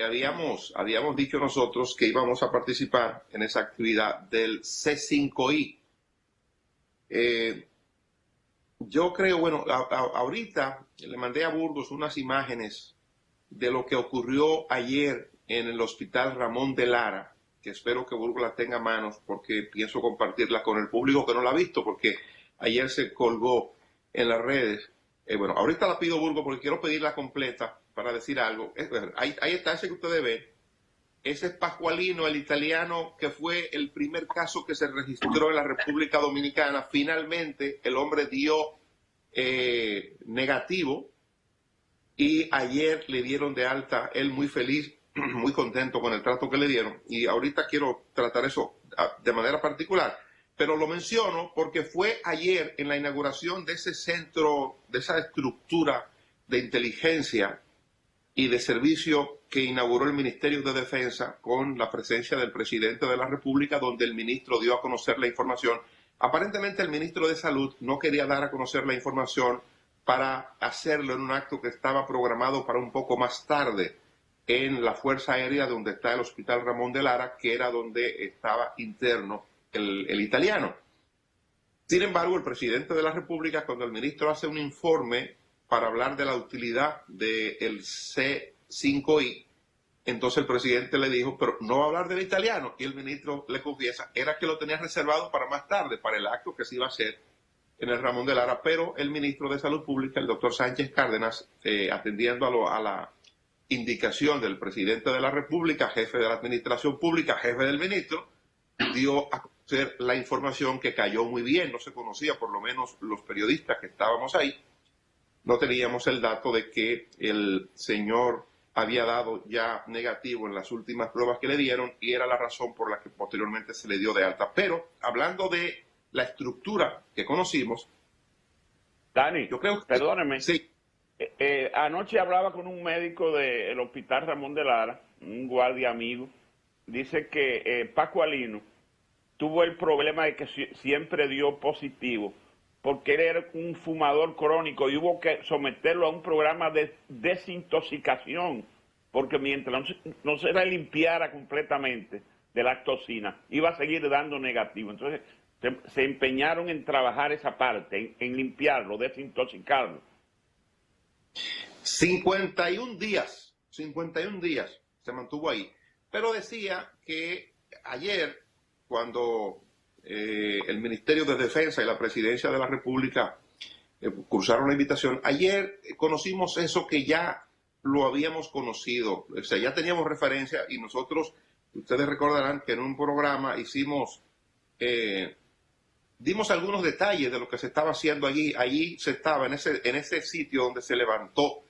que habíamos dicho nosotros que íbamos a participar en esa actividad del C5I. Yo creo, bueno, ahorita le mandé a Burgos unas imágenes de lo que ocurrió ayer en el Hospital Ramón de Lara, que espero que Burgos la tenga a manos porque pienso compartirla con el público que no la ha visto, porque ayer se colgó en las redes. Bueno, ahorita la pido, Burgos, porque quiero pedirla completa para decir algo. Ahí está ese que ustedes ven. Ese es Pascualino, el italiano, que fue el primer caso que se registró en la República Dominicana. Finalmente, el hombre dio negativo y ayer le dieron de alta. Él muy feliz, muy contento con el trato que le dieron. Y ahorita quiero tratar eso de manera particular. Pero lo menciono porque fue ayer en la inauguración de ese centro, de esa estructura de inteligencia y de servicio que inauguró el Ministerio de Defensa con la presencia del presidente de la República, donde el ministro dio a conocer la información. Aparentemente el ministro de Salud no quería dar a conocer la información para hacerlo en un acto que estaba programado para un poco más tarde en la Fuerza Aérea, donde está el Hospital Ramón de Lara, que era donde estaba interno el italiano. Sin embargo, el presidente de la República, cuando el ministro hace un informe para hablar de la utilidad del C5I, entonces el presidente le dijo, pero no va a hablar del italiano. Y el ministro le confiesa, era que lo tenía reservado para más tarde, para el acto que se iba a hacer en el Ramón de Lara. Pero el ministro de Salud Pública, el doctor Sánchez Cárdenas, atendiendo a la indicación del presidente de la República, jefe de la administración pública, jefe del ministro, dio a conocer la información que cayó muy bien, no se conocía, por lo menos los periodistas que estábamos ahí, no teníamos el dato de que el señor había dado ya negativo en las últimas pruebas que le dieron y era la razón por la que posteriormente se le dio de alta. Pero hablando de la estructura que conocimos, Dani, yo creo que, perdóneme. sí. Anoche hablaba con un médico del Hospital Ramón de Lara, un guardia amigo. Dice que Pascualino tuvo el problema de que siempre dio positivo, porque él era un fumador crónico y hubo que someterlo a un programa de desintoxicación, porque mientras no se la limpiara completamente de la toxina, iba a seguir dando negativo. Entonces se empeñaron en trabajar esa parte, en limpiarlo, desintoxicarlo. 51 días se mantuvo ahí. Pero decía que ayer, cuando el Ministerio de Defensa y la Presidencia de la República cursaron la invitación, ayer conocimos eso que ya lo habíamos conocido, o sea, ya teníamos referencia y nosotros, ustedes recordarán que en un programa dimos algunos detalles de lo que se estaba haciendo allí. Allí se estaba, en ese sitio donde se levantó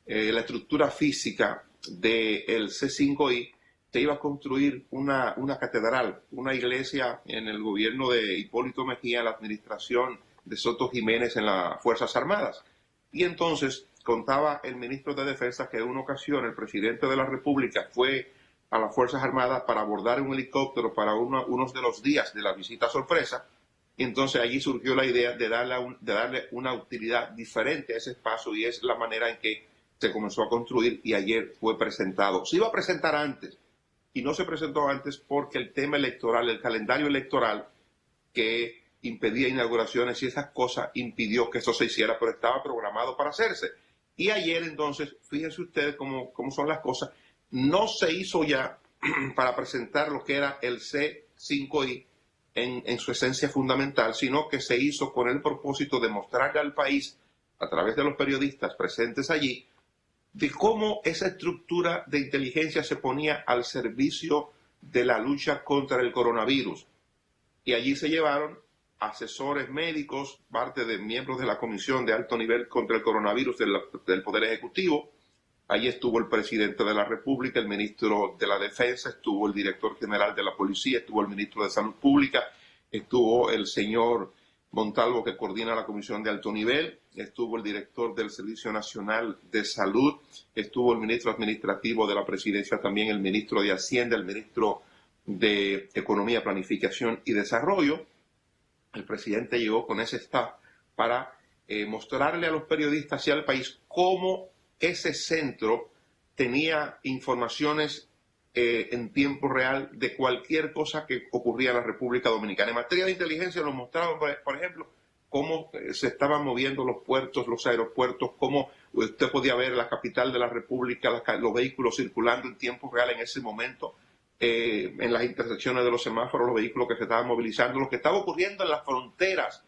la estructura física del C5I, se iba a construir una catedral, una iglesia en el gobierno de Hipólito Mejía, en la administración de Soto Jiménez en las Fuerzas Armadas. Y entonces contaba el ministro de Defensa que en una ocasión el presidente de la República fue a las Fuerzas Armadas para abordar un helicóptero para unos de los días de la visita sorpresa. Y entonces allí surgió la idea de darle una utilidad diferente a ese espacio, y es la manera en que se comenzó a construir y ayer fue presentado. Se iba a presentar antes y no se presentó antes porque el tema electoral, el calendario electoral que impedía inauguraciones y esas cosas impidió que eso se hiciera, pero estaba programado para hacerse. Y ayer entonces, fíjense ustedes cómo son las cosas, no se hizo ya para presentar lo que era el C5I en su esencia fundamental, sino que se hizo con el propósito de mostrarle al país, a través de los periodistas presentes allí, de cómo esa estructura de inteligencia se ponía al servicio de la lucha contra el coronavirus. Y allí se llevaron asesores médicos, parte de miembros de la Comisión de Alto Nivel contra el Coronavirus del Poder Ejecutivo. Allí estuvo el presidente de la República, el ministro de la Defensa, estuvo el director general de la Policía, estuvo el ministro de Salud Pública, estuvo el señor Montalvo, que coordina la Comisión de Alto Nivel, estuvo el director del Servicio Nacional de Salud, estuvo el ministro administrativo de la Presidencia, también el ministro de Hacienda, el ministro de Economía, Planificación y Desarrollo. El presidente llegó con ese staff para mostrarle a los periodistas y al país cómo ese centro tenía informaciones en tiempo real de cualquier cosa que ocurría en la República Dominicana. En materia de inteligencia nos mostraban, por ejemplo, cómo se estaban moviendo los puertos, los aeropuertos, cómo usted podía ver la capital de la República, los vehículos circulando en tiempo real en ese momento, en las intersecciones de los semáforos, los vehículos que se estaban movilizando, lo que estaba ocurriendo en las fronteras,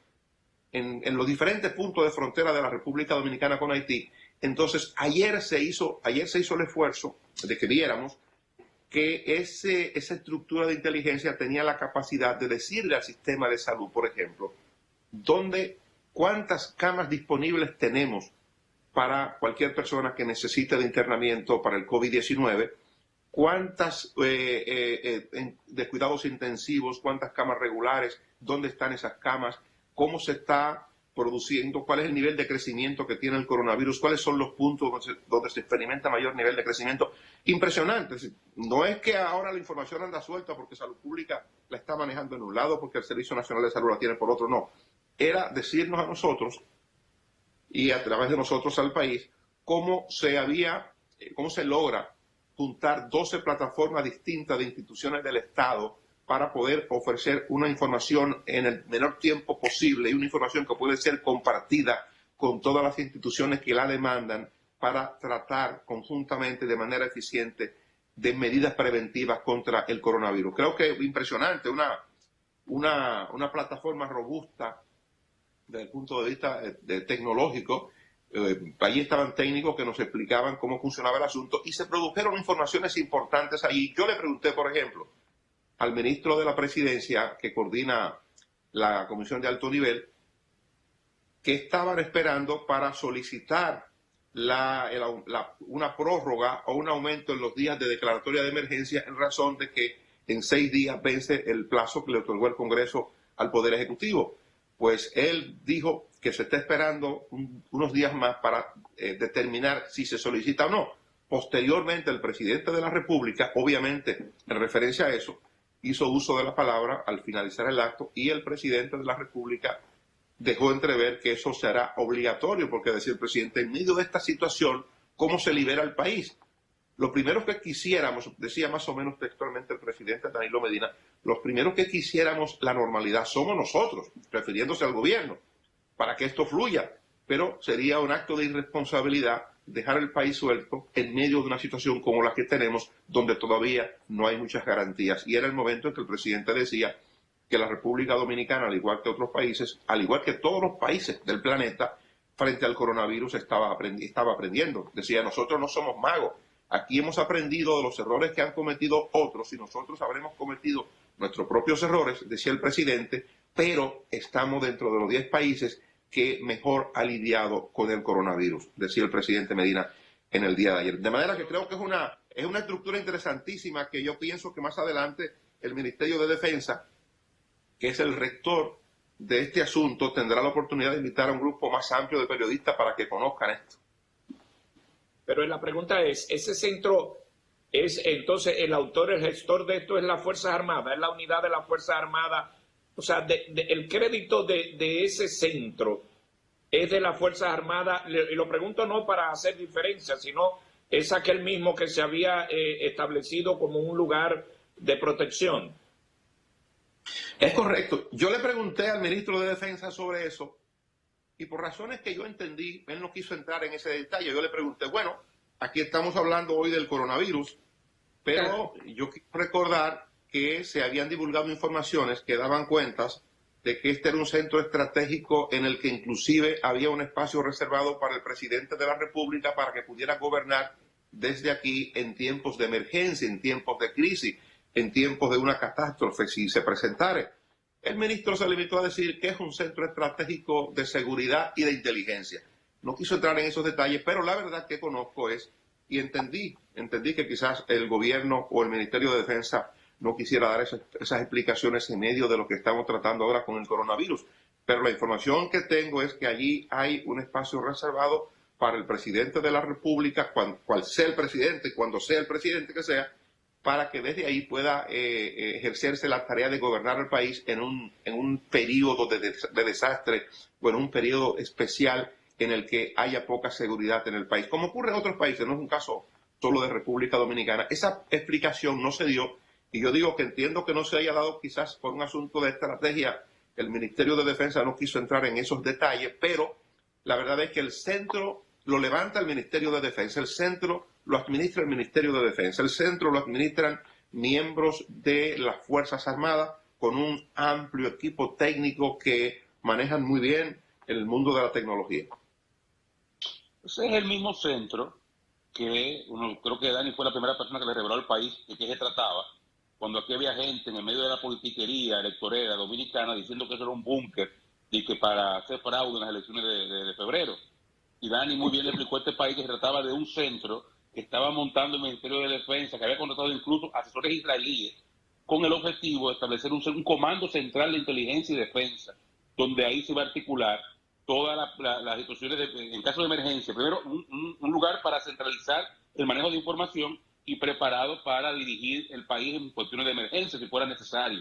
en los diferentes puntos de frontera de la República Dominicana con Haití. Entonces, ayer se hizo el esfuerzo de que viéramos que esa estructura de inteligencia tenía la capacidad de decirle al sistema de salud, por ejemplo, cuántas camas disponibles tenemos para cualquier persona que necesite de internamiento para el COVID-19, cuántas de cuidados intensivos, cuántas camas regulares, dónde están esas camas, cómo se está produciendo, cuál es el nivel de crecimiento que tiene el coronavirus, cuáles son los puntos donde se experimenta mayor nivel de crecimiento. Impresionante. No es que ahora la información anda suelta porque Salud Pública la está manejando en un lado, porque el Servicio Nacional de Salud la tiene por otro, no. Era decirnos a nosotros y a través de nosotros al país cómo se logra juntar 12 plataformas distintas de instituciones del Estado para poder ofrecer una información en el menor tiempo posible y una información que puede ser compartida con todas las instituciones que la demandan para tratar conjuntamente de manera eficiente de medidas preventivas contra el coronavirus. Creo que es impresionante, una plataforma robusta desde el punto de vista tecnológico. Allí estaban técnicos que nos explicaban cómo funcionaba el asunto y se produjeron informaciones importantes allí. Yo le pregunté, por ejemplo, al ministro de la Presidencia, que coordina la Comisión de Alto Nivel, que estaban esperando para solicitar una prórroga o un aumento en los días de declaratoria de emergencia en razón de que en 6 días vence el plazo que le otorgó el Congreso al Poder Ejecutivo. Pues él dijo que se está esperando unos días más para determinar si se solicita o no. Posteriormente, el presidente de la República, obviamente en referencia a eso, hizo uso de la palabra al finalizar el acto y el presidente de la República dejó entrever que eso será obligatorio, porque decía el presidente, en medio de esta situación, ¿cómo se libera el país? Lo primero que quisiéramos, decía más o menos textualmente el presidente Danilo Medina, los primeros que quisiéramos la normalidad somos nosotros, refiriéndose al gobierno, para que esto fluya, pero sería un acto de irresponsabilidad dejar el país suelto en medio de una situación como la que tenemos, donde todavía no hay muchas garantías. Y era el momento en que el presidente decía que la República Dominicana, al igual que otros países, al igual que todos los países del planeta, frente al coronavirus estaba aprendiendo. Decía, nosotros no somos magos. Aquí hemos aprendido de los errores que han cometido otros y nosotros habremos cometido nuestros propios errores, decía el presidente, pero estamos dentro de los 10 países que mejor ha lidiado con el coronavirus, decía el presidente Medina en el día de ayer. De manera que creo que es una estructura interesantísima que yo pienso que más adelante el Ministerio de Defensa, que es el rector de este asunto, tendrá la oportunidad de invitar a un grupo más amplio de periodistas para que conozcan esto. Pero la pregunta es, ¿ese centro es entonces el autor, el gestor de esto es las Fuerzas Armadas, es la unidad de las Fuerzas Armadas? O sea, el crédito de ese centro es de las Fuerzas Armadas, y lo pregunto no para hacer diferencia, sino es aquel mismo que se había establecido como un lugar de protección. Es correcto. Yo le pregunté al ministro de Defensa sobre eso y por razones que yo entendí, él no quiso entrar en ese detalle. Yo le pregunté, bueno, aquí estamos hablando hoy del coronavirus, pero yo quiero recordar que se habían divulgado informaciones que daban cuentas de que este era un centro estratégico en el que inclusive había un espacio reservado para el presidente de la República para que pudiera gobernar desde aquí en tiempos de emergencia, en tiempos de crisis, en tiempos de una catástrofe si se presentara. El ministro se limitó a decir que es un centro estratégico de seguridad y de inteligencia. No quiso entrar en esos detalles, pero la verdad que conozco es, y entendí que quizás el gobierno o el Ministerio de Defensa no quisiera dar esas explicaciones en medio de lo que estamos tratando ahora con el coronavirus. Pero la información que tengo es que allí hay un espacio reservado para el presidente de la República, cual sea el presidente, cuando sea el presidente que sea, para que desde ahí pueda ejercerse la tarea de gobernar el país en un periodo de desastre o en un periodo especial en el que haya poca seguridad en el país. Como ocurre en otros países, no es un caso solo de República Dominicana. Esa explicación no se dio, y yo digo que entiendo que no se haya dado quizás por un asunto de estrategia. El Ministerio de Defensa no quiso entrar en esos detalles, pero la verdad es que el centro lo levanta el Ministerio de Defensa, el centro lo administra el Ministerio de Defensa, el centro lo administran miembros de las Fuerzas Armadas con un amplio equipo técnico que manejan muy bien el mundo de la tecnología. Ese es el mismo centro que creo que Dani fue la primera persona que le reveló al país de qué se trataba, cuando aquí había gente en el medio de la politiquería electorera dominicana diciendo que eso era un búnker y que para hacer fraude en las elecciones de febrero. Y Dani muy bien le explicó a este país que se trataba de un centro que estaba montando el Ministerio de Defensa, que había contratado incluso asesores israelíes, con el objetivo de establecer un comando central de inteligencia y defensa, donde ahí se va a articular todas las situaciones en caso de emergencia. Primero, un lugar para centralizar el manejo de información y preparado para dirigir el país en cuestiones de emergencia, si fuera necesario.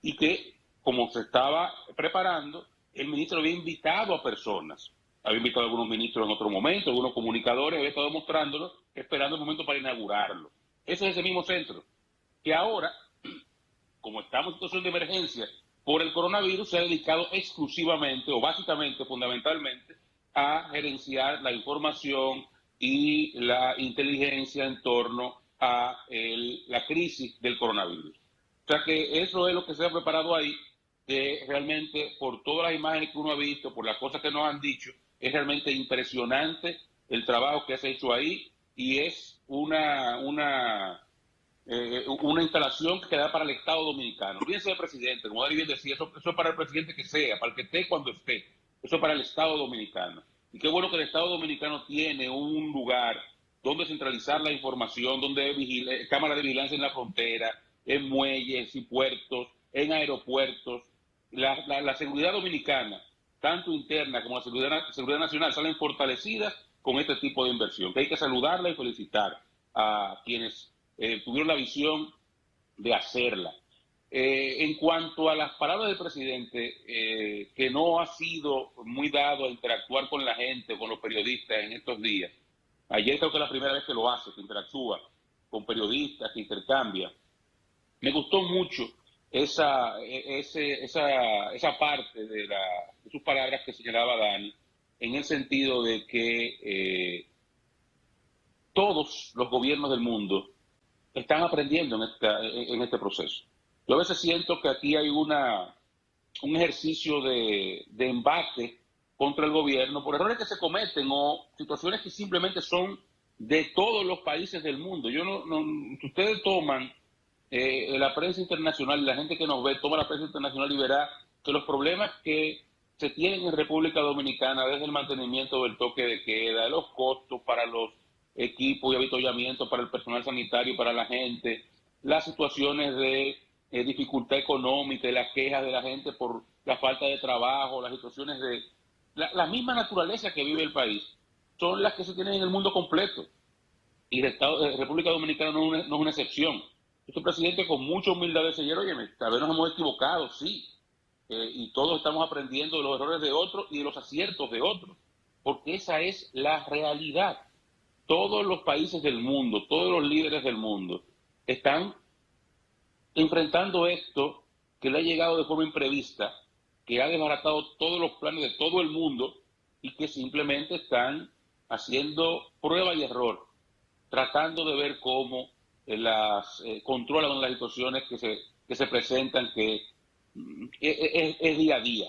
Y que, como se estaba preparando, el ministro había invitado a personas. Había invitado a algunos ministros en otro momento, algunos comunicadores, había estado mostrándolo, esperando el momento para inaugurarlo. Eso es ese mismo centro, que ahora, como estamos en situación de emergencia por el coronavirus, se ha dedicado exclusivamente, o básicamente, fundamentalmente, a gerenciar la información y la inteligencia en torno a la crisis del coronavirus. O sea que eso es lo que se ha preparado ahí, que realmente, por todas las imágenes que uno ha visto, por las cosas que nos han dicho, es realmente impresionante el trabajo que se ha hecho ahí, y es una instalación que da para el Estado Dominicano. Olvídense del presidente, como David bien decía, eso es para el presidente que sea, para el que esté cuando esté. Eso es para el Estado Dominicano. Y qué bueno que el Estado Dominicano tiene un lugar donde centralizar la información, donde cámaras de vigilancia en la frontera, en muelles y puertos, en aeropuertos. La seguridad dominicana, tanto interna como la seguridad nacional, salen fortalecidas con este tipo de inversión, que hay que saludarla y felicitar a quienes tuvieron la visión de hacerla. En cuanto a las palabras del presidente, que no ha sido muy dado a interactuar con la gente, con los periodistas en estos días. Ayer creo que es la primera vez que lo hace, que interactúa con periodistas, que intercambia. Me gustó mucho esa parte de sus palabras que señalaba Dani, en el sentido de que todos los gobiernos del mundo están aprendiendo en este proceso. Yo a veces siento que aquí hay un ejercicio de embate contra el gobierno por errores que se cometen o situaciones que simplemente son de todos los países del mundo. Si ustedes toman la prensa internacional, la gente que nos ve, toma la prensa internacional y verá que los problemas que se tienen en República Dominicana, desde el mantenimiento del toque de queda, los costos para los equipos y avituallamiento para el personal sanitario, para la gente, las situaciones de dificultad económica y las quejas de la gente por la falta de trabajo, las situaciones de la misma naturaleza que vive el país, son las que se tienen en el mundo completo. Y República Dominicana no es una excepción. Este presidente con mucha humildad decía, oye, tal vez nos hemos equivocado, sí, y todos estamos aprendiendo de los errores de otros y de los aciertos de otros, porque esa es la realidad. Todos los países del mundo, todos los líderes del mundo están enfrentando esto que le ha llegado de forma imprevista, que ha desbaratado todos los planes de todo el mundo y que simplemente están haciendo prueba y error, tratando de ver cómo controlan las situaciones que se presentan, que es día a día.